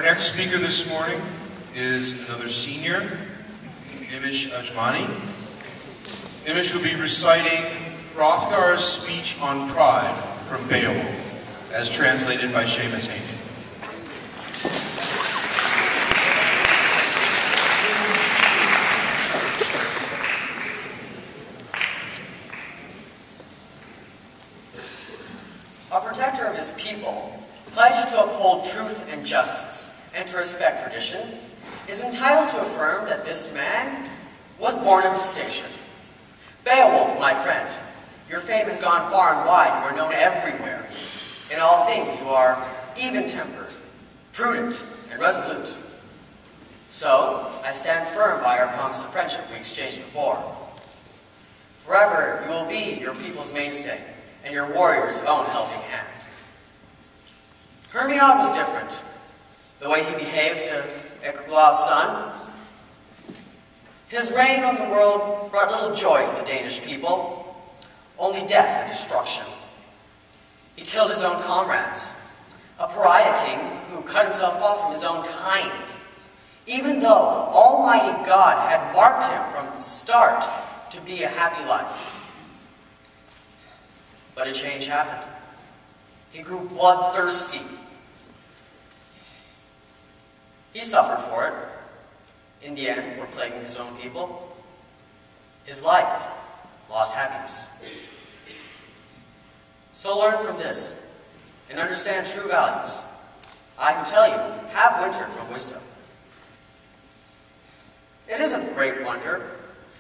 Our next speaker this morning is another senior, Nimish. Nimish will be reciting Hrothgar's speech on pride from Beowulf, as translated by Seamus Haney. A protector of his people, pledged to uphold truth and justice, and to respect tradition, is entitled to affirm that this man was born of distinction. Beowulf, my friend, your fame has gone far and wide. You are known everywhere. In all things you are even-tempered, prudent, and resolute. So, I stand firm by our promise of friendship we exchanged before. Forever you will be your people's mainstay, and your warrior's own helping hand. Hermiod was different. The way he behaved to Ecgla's son. His reign on the world brought little joy to the Danish people, only death and destruction. He killed his own comrades, a pariah king who cut himself off from his own kind, even though Almighty God had marked him from the start to be a happy life. But a change happened. He grew bloodthirsty. He suffered for it, in the end, for plaguing his own people. His life lost happiness. So learn from this, and understand true values. I who tell you have wintered from wisdom. It isn't great wonder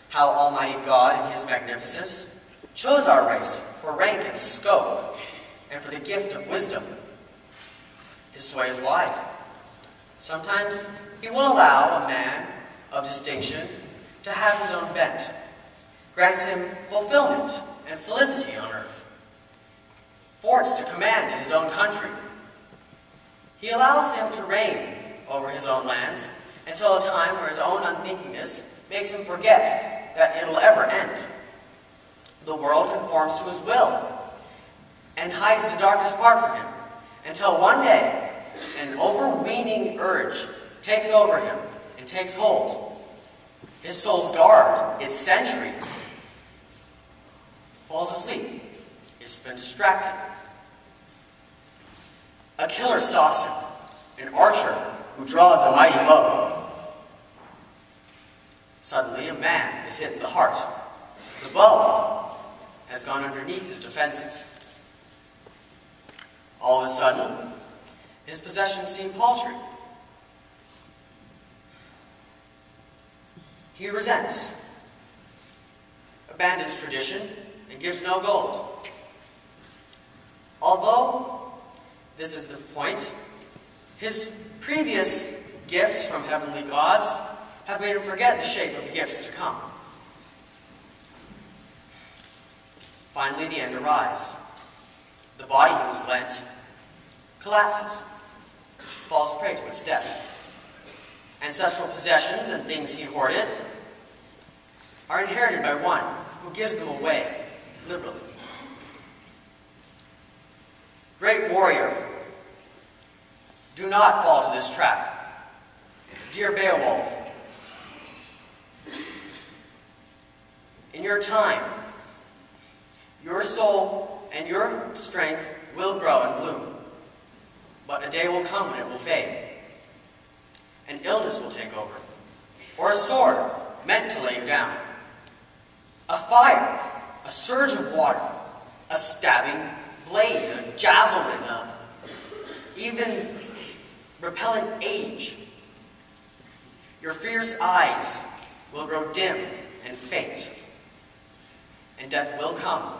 how Almighty God in his magnificence chose our race for rank and scope, and for the gift of wisdom. His sway is wide. Sometimes he will allow a man of distinction to have his own bent, grants him fulfillment and felicity on earth, forts to command in his own country. He allows him to reign over his own lands until a time where his own unthinkingness makes him forget that it'll ever end. The world conforms to his will and hides the darkest part from him until one day an overweening urge takes over him and takes hold. His soul's guard, its sentry, falls asleep. It's been distracted. A killer stalks him, an archer who draws a mighty bow. Suddenly a man is hit in the heart. The bow has gone underneath his defenses. All of a sudden, his possessions seem paltry. He resents, abandons tradition, and gives no gold. Although this is the point, his previous gifts from heavenly gods have made him forget the shape of the gifts to come. Finally, the end arrives. The body he was lent collapses, falls prey to its death. Ancestral possessions and things he hoarded are inherited by one who gives them away liberally. Great warrior, do not fall to this trap. Dear Beowulf, in your time, your soul and your strength will grow and bloom. But a day will come when it will fade. An illness will take over, or a sword meant to lay you down. A fire, a surge of water, a stabbing blade, a javelin, even repellent age. Your fierce eyes will grow dim and faint, and death will come,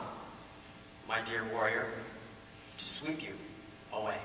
my dear warrior, to sweep you away.